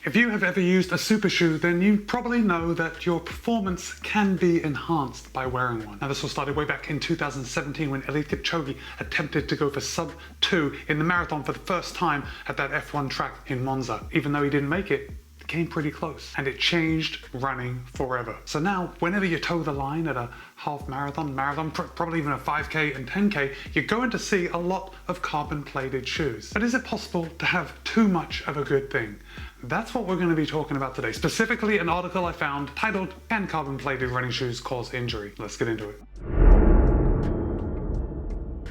If you have ever used a super shoe, then you probably know that your performance can be enhanced by wearing one. Now this all started way back in 2017 when Eliud Kipchoge attempted to go for sub 2 in the marathon for the first time at that F1 track in Monza. Even though he didn't make it, came pretty close, and it changed running forever. So now whenever you toe the line at a half marathon, probably even a 5K and 10K, you're going to see a lot of carbon plated shoes. But is it possible to have too much of a good thing? That's what we're going to be talking about today, specifically an article I found titled, "Can Carbon Plated Running Shoes Cause Injury?" Let's get into it.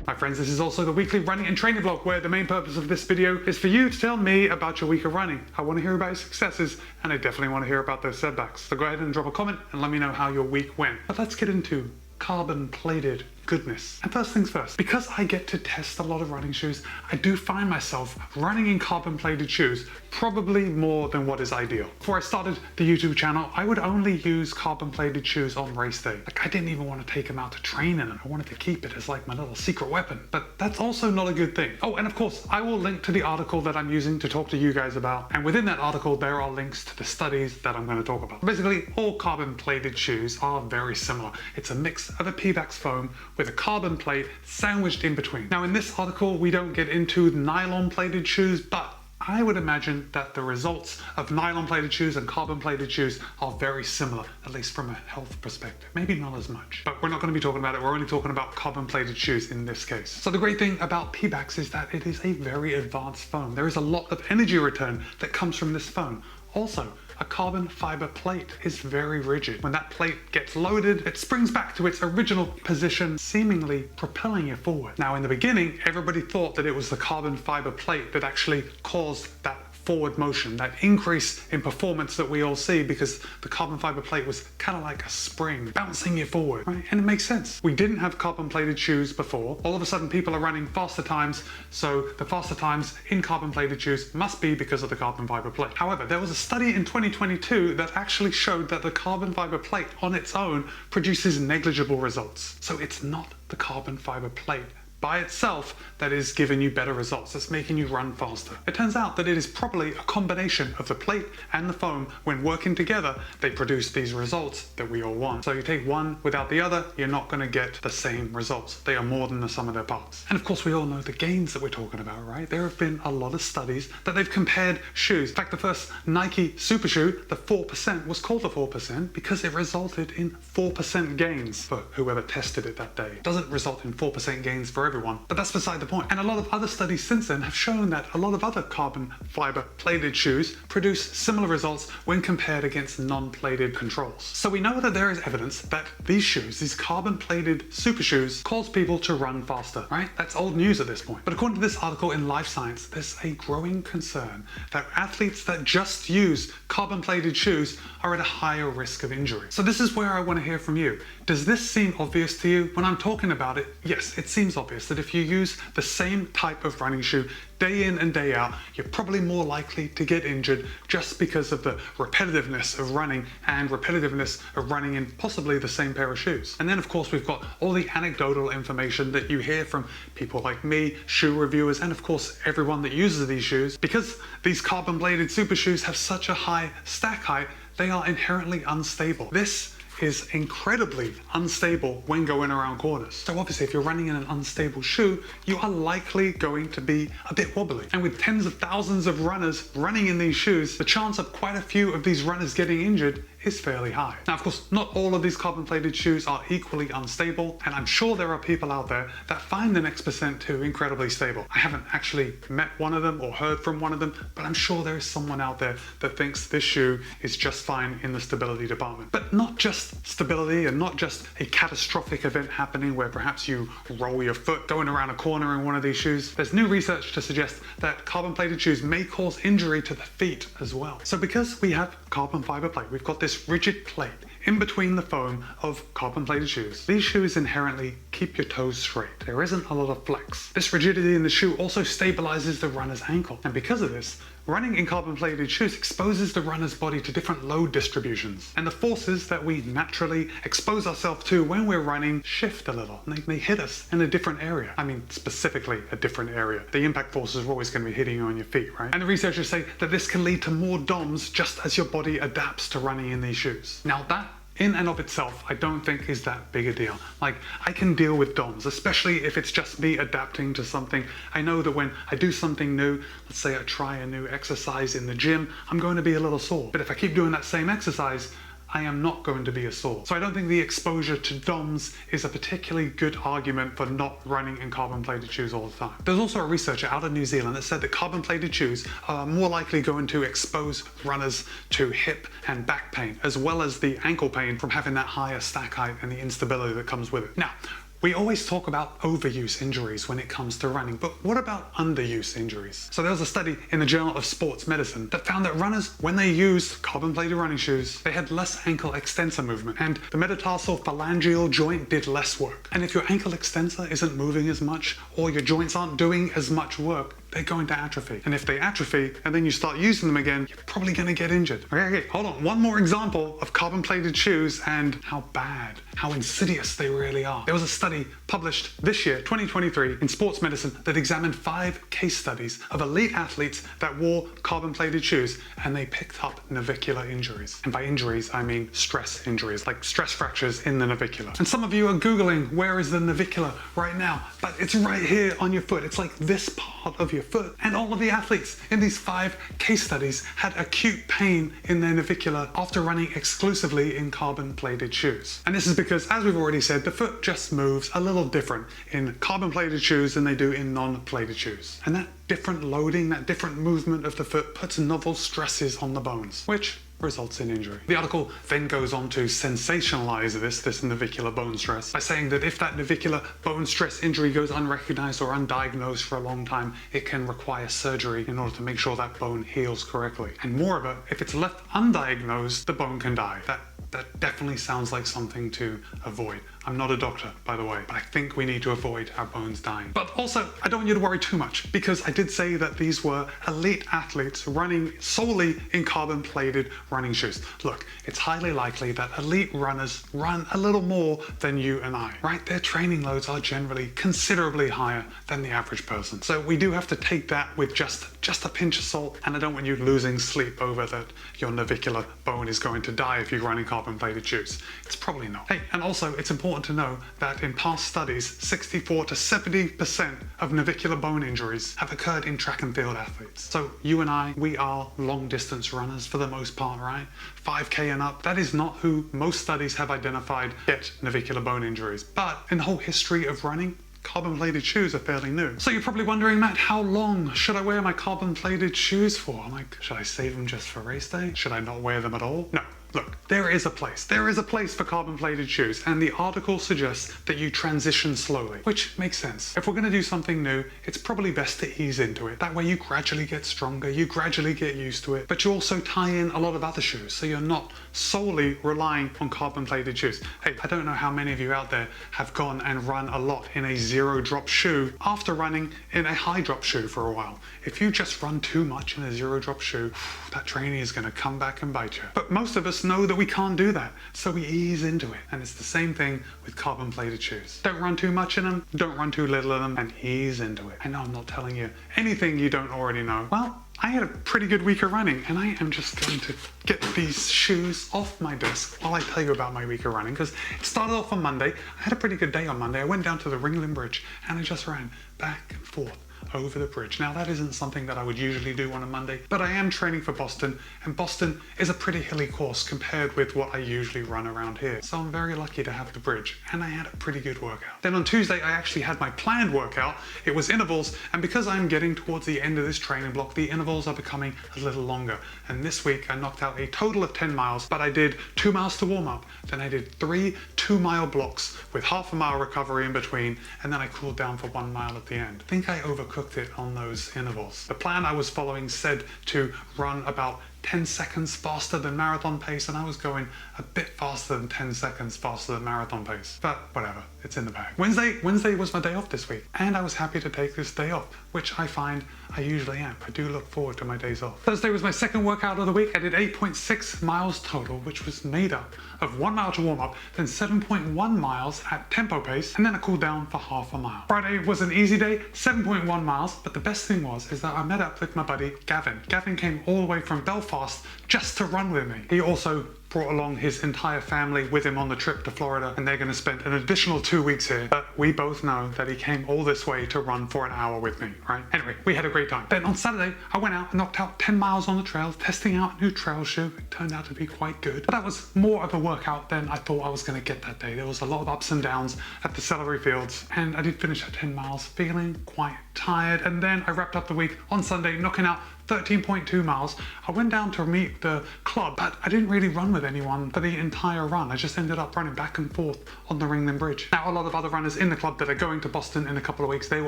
My friends, this is also the weekly running and training vlog where the main purpose of this video is for you to tell me about your week of running. I want to hear about your successes, and I definitely want to hear about those setbacks. So go ahead and drop a comment and let me know how your week went. But let's get into carbon plated goodness. And first things first, because I get to test a lot of running shoes, I do find myself running in carbon plated shoes probably more than what is ideal. Before I started the YouTube channel, I would only use carbon plated shoes on race day. Like, I didn't even want to take them out to train in it. I wanted to keep it as like my little secret weapon. But that's also not a good thing. Oh, and of course, I will link to the article that I'm using to talk to you guys about. And within that article, there are links to the studies that I'm going to talk about. Basically, all carbon plated shoes are very similar. It's a mix of a Pebax foam with a carbon plate sandwiched in between. Now in this article, we don't get into nylon plated shoes, but I would imagine that the results of nylon plated shoes and carbon plated shoes are very similar, at least from a health perspective. Maybe not as much, but we're not going to be talking about it. We're only talking about carbon plated shoes in this case. So the great thing about Pebax is that it is a very advanced foam. There is a lot of energy return that comes from this foam. Also, a carbon fiber plate is very rigid. When that plate gets loaded, it springs back to its original position, seemingly propelling it forward. Now in the beginning, everybody thought that it was the carbon fiber plate that actually caused that forward motion, that increase in performance that we all see, because the carbon fiber plate was kind of like a spring bouncing you forward, right? And it makes sense. We didn't have carbon plated shoes before. All of a sudden people are running faster times, so the faster times in carbon plated shoes must be because of the carbon fiber plate. However, there was a study in 2022 that actually showed that the carbon fiber plate on its own produces negligible results. So it's not the carbon fiber plate by itself that is giving you better results, that's making you run faster. It turns out that it is probably a combination of the plate and the foam. When working together, they produce these results that we all want. So you take one without the other, you're not going to get the same results. They are more than the sum of their parts. And of course, we all know the gains that we're talking about, right? There have been a lot of studies that they've compared shoes. In fact, the first Nike super shoe, the 4%, was called the 4% because it resulted in 4% gains for whoever tested it that day. It doesn't result in 4% gains for everyone, but that's beside the point. And a lot of other studies since then have shown that a lot of other carbon fiber plated shoes produce similar results when compared against non-plated controls. So we know that there is evidence that these shoes, these carbon plated super shoes, cause people to run faster, right? That's old news at this point. But according to this article in Life Science, there's a growing concern that athletes that just use carbon plated shoes are at a higher risk of injury. So this is where I want to hear from you. Does this seem obvious to you? When I'm talking about it, yes, it seems obvious that if you use the same type of running shoe day in and day out, you're probably more likely to get injured just because of the repetitiveness of running and repetitiveness of running in possibly the same pair of shoes. And then of course we've got all the anecdotal information that you hear from people like me, shoe reviewers, and of course everyone that uses these shoes. Because these carbon bladed super shoes have such a high stack height, they are inherently unstable. This is incredibly unstable when going around corners. So obviously if you're running in an unstable shoe, you are likely going to be a bit wobbly. And with tens of thousands of runners running in these shoes, the chance of quite a few of these runners getting injured is fairly high. Now, of course, not all of these carbon plated shoes are equally unstable, and I'm sure there are people out there that find the X-S10 2 incredibly stable. I haven't actually met one of them or heard from one of them, but I'm sure there is someone out there that thinks this shoe is just fine in the stability department. But not just stability and not just a catastrophic event happening where perhaps you roll your foot going around a corner in one of these shoes. There's new research to suggest that carbon plated shoes may cause injury to the feet as well. So because we have carbon fiber plate, we've got this rigid plate in between the foam of carbon plated shoes. These shoes inherently keep your toes straight. There isn't a lot of flex. This rigidity in the shoe also stabilizes the runner's ankle. And because of this, Running in carbon-plated shoes exposes the runner's body to different load distributions, and the forces that we naturally expose ourselves to when we're running shift a little, and they hit us in a different area. I mean, specifically a different area. The impact forces are always going to be hitting you on your feet, right? And the researchers say that this can lead to more DOMs just as your body adapts to running in these shoes. Now that in and of itself, I don't think is that big a deal. Like, I can deal with DOMs, especially if it's just me adapting to something. I know that when I do something new, let's say I try a new exercise in the gym, I'm going to be a little sore. But if I keep doing that same exercise, I am not going to be a sore. So I don't think the exposure to DOMs is a particularly good argument for not running in carbon-plated shoes all the time. There's also a researcher out of New Zealand that said that carbon-plated shoes are more likely going to expose runners to hip and back pain, as well as the ankle pain from having that higher stack height and the instability that comes with it. Now, we always talk about overuse injuries when it comes to running, but what about underuse injuries? So there was a study in the Journal of Sports Medicine that found that runners, when they used carbon-plated running shoes, they had less ankle extensor movement, and the metatarsal phalangeal joint did less work. And if your ankle extensor isn't moving as much, or your joints aren't doing as much work, they're going to atrophy. And if they atrophy and then you start using them again, you're probably going to get injured. Okay, hold on. One more example of carbon-plated shoes and how bad, how insidious they really are. There was a study published this year, 2023, in Sports Medicine that examined 5 case studies of elite athletes that wore carbon-plated shoes, and they picked up navicular injuries. And by injuries, I mean stress injuries, like stress fractures in the navicular. And some of you are Googling, where is the navicular right now? But it's right here on your foot. It's like this part of your foot. And all of the athletes in these 5 case studies had acute pain in their navicular after running exclusively in carbon-plated shoes. And this is because, as we've already said, the foot just moves a little different in carbon-plated shoes than they do in non-plated shoes. And that different loading, that different movement of the foot puts novel stresses on the bones, which results in injury. The article then goes on to sensationalize this navicular bone stress by saying that if that navicular bone stress injury goes unrecognized or undiagnosed for a long time, it can require surgery in order to make sure that bone heals correctly. And moreover, if it's left undiagnosed, the bone can die. That definitely sounds like something to avoid. I'm not a doctor, by the way, but I think we need to avoid our bones dying. But also, I don't want you to worry too much, because I did say that these were elite athletes running solely in carbon-plated running shoes. Look, it's highly likely that elite runners run a little more than you and I, right? Their training loads are generally considerably higher than the average person. So we do have to take that with just a pinch of salt, and I don't want you losing sleep over that your navicular bone is going to die if you run in carbon-plated shoes. It's probably not. Hey, and also it's important to know that in past studies, 64 to 70% of navicular bone injuries have occurred in track and field athletes. So you and I, we are long distance runners for the most part, right? 5K and up. That is not who most studies have identified get navicular bone injuries. But in the whole history of running, carbon-plated shoes are fairly new. So you're probably wondering, Matt, how long should I wear my carbon-plated shoes for? I'm like, should I save them just for race day? Should I not wear them at all? No. Look, there is a place. There is a place for carbon-plated shoes, and the article suggests that you transition slowly, which makes sense. If we're going to do something new, it's probably best to ease into it. That way you gradually get stronger, you gradually get used to it, but you also tie in a lot of other shoes, so you're not solely relying on carbon-plated shoes. Hey, I don't know how many of you out there have gone and run a lot in a zero-drop shoe after running in a high-drop shoe for a while. If you just run too much in a zero-drop shoe, that training is going to come back and bite you. But most of us know that we can't do that, so we ease into it. And it's the same thing with carbon-plated shoes. Don't run too much in them, don't run too little in them, and ease into it. I know I'm not telling you anything you don't already know. Well, I had a pretty good week of running, and I am just going to get these shoes off my desk while I tell you about my week of running, because it started off on Monday. I had a pretty good day on Monday. I went down to the Ringling Bridge and I just ran back and forth over the bridge. Now that isn't something that I would usually do on a Monday, but I am training for Boston, and Boston is a pretty hilly course compared with what I usually run around here. So I'm very lucky to have the bridge, and I had a pretty good workout. Then on Tuesday, I actually had my planned workout. It was intervals, and because I'm getting towards the end of this training block, the intervals are becoming a little longer. And this week I knocked out a total of 10 miles, but I did 2 miles to warm up. Then I did 3 2-mile blocks with half a mile recovery in between, and then I cooled down for 1 mile at the end. I think I overcooked it on those intervals. The plan I was following said to run about 10 seconds faster than marathon pace, and I was going a bit faster than 10 seconds faster than marathon pace. But whatever, it's in the bag. Wednesday was my day off this week, and I was happy to take this day off, which I find I usually am. I do look forward to my days off. Thursday was my second workout of the week. I did 8.6 miles total, which was made up of 1 mile to warm up, then 7.1 miles at tempo pace, and then I cooled down for half a mile. Friday was an easy day, 7.1 miles, but the best thing is that I met up with my buddy Gavin. Gavin came all the way from Belfast just to run with me. He also brought along his entire family with him on the trip to Florida, and they're going to spend an additional 2 weeks here. But we both know that he came all this way to run for an hour with me, right? Anyway, we had a great time. Then on Saturday, I went out and knocked out 10 miles on the trail, testing out a new trail shoe. It turned out to be quite good. But that was more of a workout than I thought I was going to get that day. There was a lot of ups and downs at the celery fields, and I did finish at 10 miles feeling quite tired. And then I wrapped up the week on Sunday, knocking out 13.2 miles. I went down to meet the club, but I didn't really run with anyone for the entire run. I just ended up running back and forth on the Ringling Bridge. Now, a lot of other runners in the club that are going to Boston in a couple of weeks, they were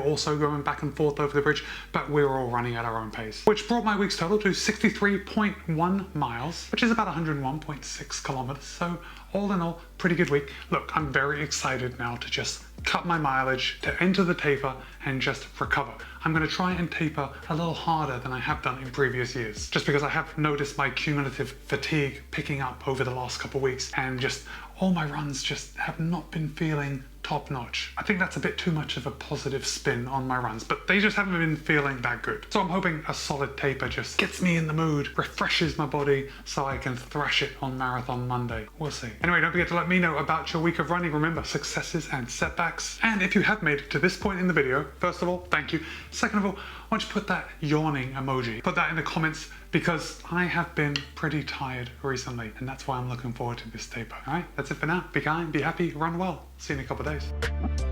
also going back and forth over the bridge, but we were all running at our own pace, which brought my week's total to 63.1 miles, which is about 101.6 kilometers. So all in all, pretty good week. Look, I'm very excited now to just cut my mileage, to enter the taper and just recover. I'm going to try and taper a little harder than I have done in previous years, just because I have noticed my cumulative fatigue picking up over the last couple of weeks, and just all my runs just have not been feeling top notch. I think that's a bit too much of a positive spin on my runs, but they just haven't been feeling that good. So I'm hoping a solid taper just gets me in the mood, refreshes my body, so I can thrash it on Marathon Monday. We'll see. Anyway, don't forget to let me know about your week of running. Remember, successes and setbacks. And if you have made it to this point in the video, first of all, thank you. Second of all, why don't you put that yawning emoji? Put that in the comments, because I have been pretty tired recently, and that's why I'm looking forward to this taper. All right, that's it for now. Be kind, be happy, run well. See you in a couple of days.